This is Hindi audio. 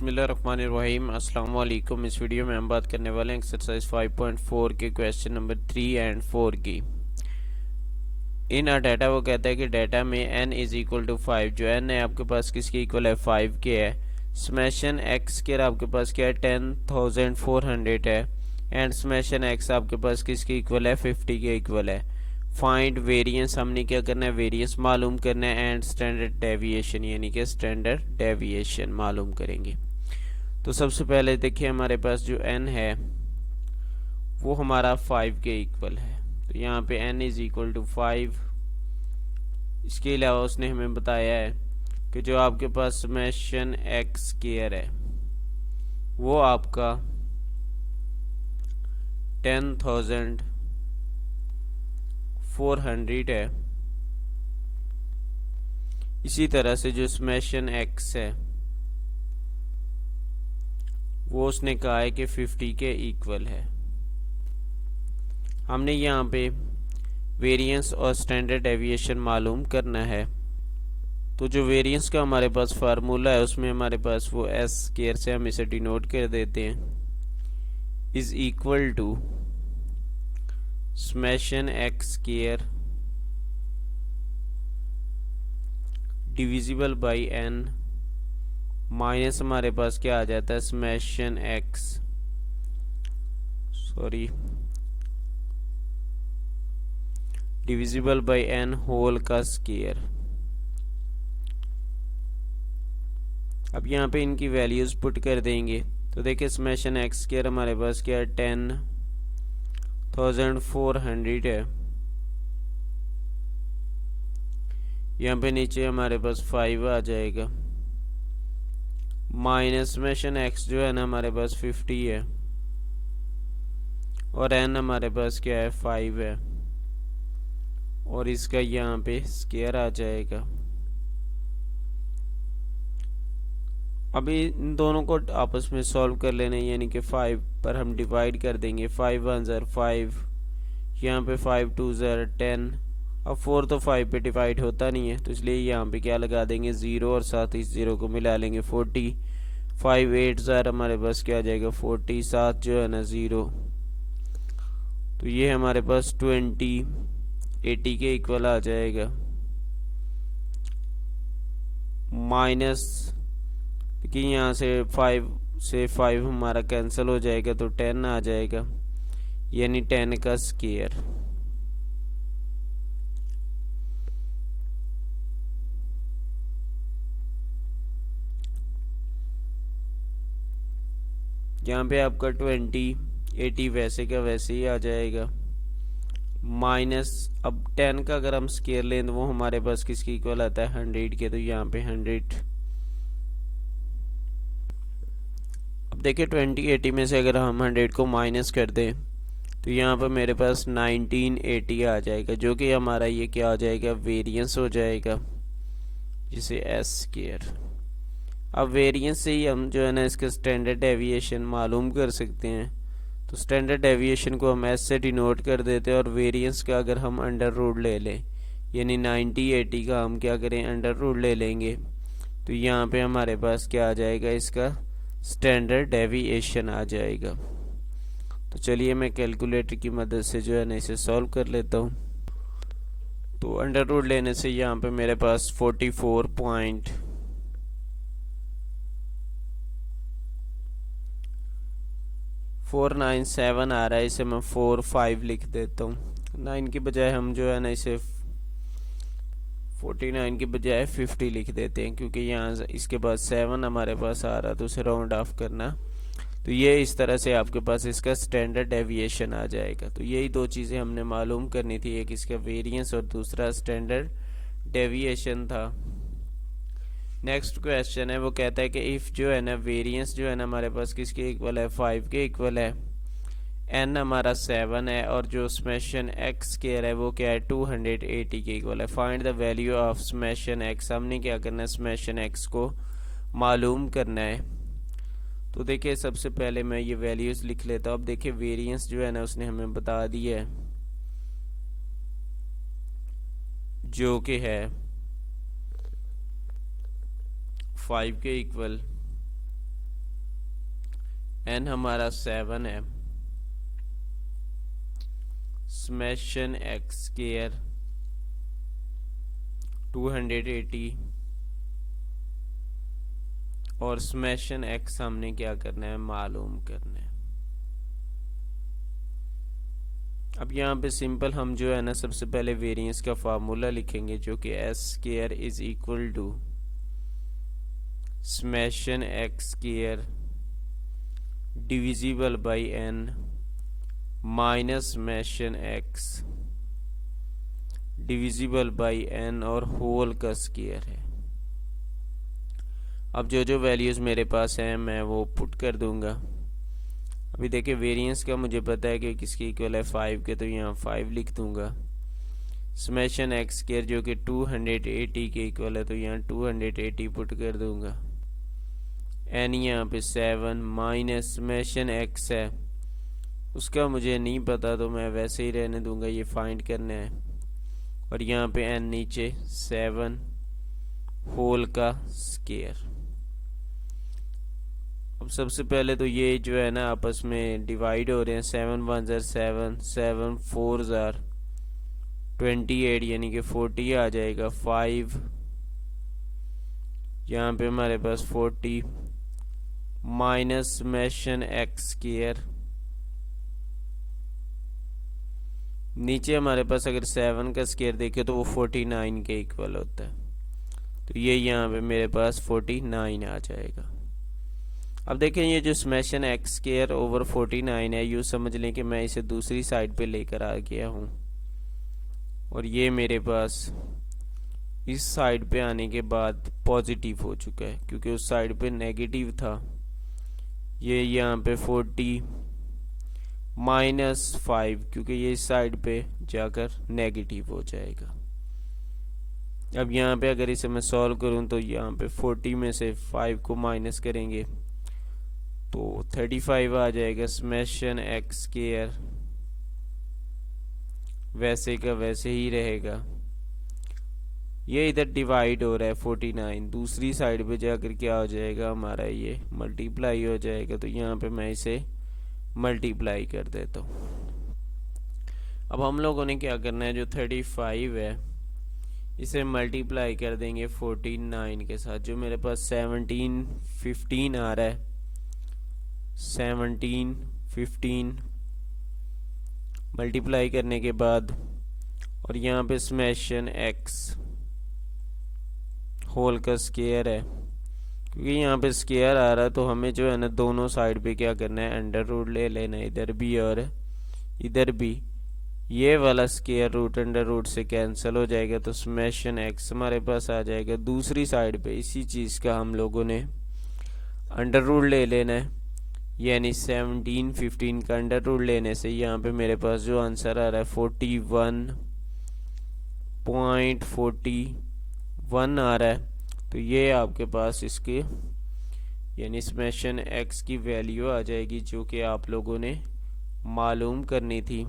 बिस्मिल्लाहिर्रहमानिर्रहीम अस्सलाम वालेकुम। इस वीडियो में हम बात करने वाले हैं एक्सरसाइज 5.4 के क्वेश्चन नंबर 3 एंड 4 की। इन अ डाटा वो कहता है कि डाटा में n इज इक्वल टू 5, जो n है आपके पास किसके इक्वल है, 5 के है। स्मैशन x के आपके पास क्या है, 10,400 है। एंड स्मैशन x आपके पास किसके इक्वल है, 50 के इक्वल है। फाइंड वेरिएंस, हमने क्या करना है, वेरिएंस मालूम करना है। एंड स्टैंडर्ड डेविएशन, यानी कि स्टैंडर्ड डेविएशन मालूम करेंगे। तो सबसे पहले देखिए हमारे पास जो n है वो हमारा 5 के इक्वल है, तो यहाँ पे n इज इक्वल टू 5। इसके अलावा उसने हमें बताया है कि जो आपके पास समेशन x स्क्वायर है वो आपका 10,400 है। इसी तरह से जो समेशन x है वो उसने कहा है कि 50 के इक्वल है। हमने यहाँ पे वेरिएंस और स्टैंडर्ड डेविएशन मालूम करना है। तो जो वेरिएंस का हमारे पास फार्मूला है उसमें हमारे पास वो एस स्क्वायर से हम इसे डिनोट कर देते हैं, is equal to summation x square divisible by N minus हमारे पास क्या आ जाता है, summation x divisible by n whole का स्क्वायर। अब यहाँ पे इनकी वैल्यूज पुट कर देंगे तो देखिए समेशन एक्स स्क्वायर हमारे पास क्या है, 10,400 है। यहाँ पे नीचे हमारे पास 5 आ जाएगा, माइनस समेशन एक्स जो है ना हमारे पास 50 है, और एन हमारे पास क्या है, 5 है, और इसका यहाँ पे स्क्वायर आ जाएगा। अभी इन दोनों को आपस में सॉल्व कर लेना है, यानी कि 5 पर हम डिवाइड कर देंगे। 5 1 ज़र 5, यहाँ पे 5 2 ज़र 10। अब 4 तो 5 पे डिवाइड होता नहीं है, तो इसलिए यहाँ पे क्या लगा देंगे, 0, और साथ ही 0 को मिला लेंगे 40। 5 8 ज़र हमारे पास क्या आ जाएगा, 40, साथ जो है ना 0, तो ये हमारे पास 80 के इक्वल आ जाएगा। माइनस कि यहाँ से 5 से 5 हमारा कैंसिल हो जाएगा तो 10 आ जाएगा, यानी 10 का स्क्वायर। यहाँ पे आपका 80 वैसे का वैसे ही आ जाएगा, माइनस अब 10 का अगर हम स्क्वायर लें तो वो हमारे पास किसकी इक्वल आता है, 100 के, तो यहाँ पे 100। अब देखिए 80 में से अगर हम 100 को माइनस कर दें तो यहाँ पर मेरे पास 1980 आ जाएगा, जो कि हमारा ये क्या आ जाएगा, वेरिएंस हो जाएगा, जिसे एस स्क्वायर। अब वेरिएंस से ही हम जो है ना इसका स्टैंडर्ड डेविएशन मालूम कर सकते हैं। तो स्टैंडर्ड डेविएशन को हम एस से डिनोट कर देते हैं, और वेरिएंस का अगर हम अंडर रूट ले लें, यानी 90 80 का हम क्या करें, अंडर रूट ले लेंगे, तो यहाँ पे हमारे पास क्या आ जाएगा, इसका स्टैंडर्ड डेविएशन आ जाएगा। तो चलिए मैं कैलकुलेटर की मदद से जो है ना इसे सॉल्व कर लेता हूँ। तो अंडर रूट लेने से यहाँ पे मेरे पास 44.497 आ रहा है। इसे मैं 45 लिख देता हूँ, 9 की बजाय हम जो है ना इसे 49 की बजाय 50 लिख देते हैं, क्योंकि यहाँ इसके बाद 7 हमारे पास आ रहा, तो उसे राउंड ऑफ करना। तो ये इस तरह से आपके पास इसका स्टैंडर्ड डेविएशन आ जाएगा। तो यही दो चीज़ें हमने मालूम करनी थी, एक इसका वेरिएंस और दूसरा स्टैंडर्ड डेविएशन था। नेक्स्ट क्वेश्चन है, वो कहता है कि इफ़ जो है ना वेरिएंस जो है ना हमारे पास किसके इक्वल है, 5 के इक्वल है, एन हमारा 7 है, और जो समेशन एक्स स्क्वायर है वो क्या है, 280 के इक्वल है। Find the value of summation x, हमने क्या करना है, समेशन एक्स को मालूम करना है। तो देखिए सबसे पहले मैं ये वैल्यूज लिख लेता हूँ। अब देखिए वेरिएंस जो है ना उसने हमें बता दी है, जो कि है 5 के इक्वल, n हमारा 7 है, स्मैशन एक्स स्क्वायर 280 और स्मैशन एक्स हमने क्या करना है, मालूम करना है। अब यहाँ पे सिंपल हम जो है ना सबसे पहले वेरिएंस का फार्मूला लिखेंगे, जो कि S square is equal to summation X square divisible by N minus summation X divisible by N और होल का स्क्वायर है। अब जो जो वैल्यूज़ मेरे पास हैं मैं वो पुट कर दूंगा। अभी देखिए वेरिएंस का मुझे पता है कि किसके इक्वल है 5 के, तो यहाँ 5 लिख दूंगा। स्मैशन एक्स स्क्वायर जो कि 280 के इक्वल है, तो यहाँ 280 पुट कर दूंगा। एन यहाँ पे 7 माइनस स्मैशन एक्स है, उसका मुझे नहीं पता तो मैं वैसे ही रहने दूंगा, ये फाइंड करना है। और यहाँ पे एन नीचे 7 होल का स्क्वायर। अब सबसे पहले तो ये जो है ना आपस में डिवाइड हो रहे हैं। 7 1 ज़ार 7, 7 4 ज़ार 28 यानी कि 40 आ जाएगा। 5 यहाँ पे हमारे पास 40 माइनस स्मैशन एक्स स्क्वायर, नीचे हमारे पास अगर 7 का स्क्वायर देखे तो वो 49 के इक्वल होता है, तो ये यहाँ पे मेरे पास 49 आ जाएगा। अब देखें ये जो स्मैशन एक्स स्क्वायर ओवर 49 है, यूँ समझ लें कि मैं इसे दूसरी साइड पे लेकर आ गया हूँ और ये मेरे पास इस साइड पे आने के बाद पॉजिटिव हो चुका है, क्योंकि उस साइड पे नेगेटिव था। ये यहाँ पे 40 माइनस 5, क्योंकि ये इस साइड पे जाकर नेगेटिव हो जाएगा। अब यहाँ पे अगर इसे मैं सॉल्व करूँ तो यहाँ पे 40 में से 5 को माइनस करेंगे तो 35 आ जाएगा। स्मैशन एक्स स्क्वायर वैसे का वैसे ही रहेगा। ये इधर डिवाइड हो रहा है 49, दूसरी साइड पे जाकर क्या हो जाएगा हमारा, ये मल्टीप्लाई हो जाएगा। तो यहाँ पे मैं इसे मल्टीप्लाई कर देता हूँ। अब हम लोगों ने क्या करना है, जो 35 है इसे मल्टीप्लाई कर देंगे 49 के साथ, जो मेरे पास 17 15 आ रहा है। 17 15 मल्टीप्लाई करने के बाद और यहाँ पे स्मैशन एक्स होल का स्क्वायर है, क्योंकि यहाँ पे स्क्वायर आ रहा है तो हमें जो है ना दोनों साइड पे क्या करना है, अंडर रूट ले लेना है, इधर भी और इधर भी। ये वाला स्क्वायर रूट अंडर रूट से कैंसिल हो जाएगा, तो स्मैशन एक्स हमारे पास आ जाएगा। दूसरी साइड पे इसी चीज़ का हम लोगों ने अंडर रूट ले लेना है, यानी 17 15 का अंडर रूट लेने से यहाँ पे मेरे पास जो आंसर आ रहा है 41.41 आ रहा है। तो ये आपके पास इसके यानी स्मैशन एक्स की वैल्यू आ जाएगी, जो कि आप लोगों ने मालूम करनी थी।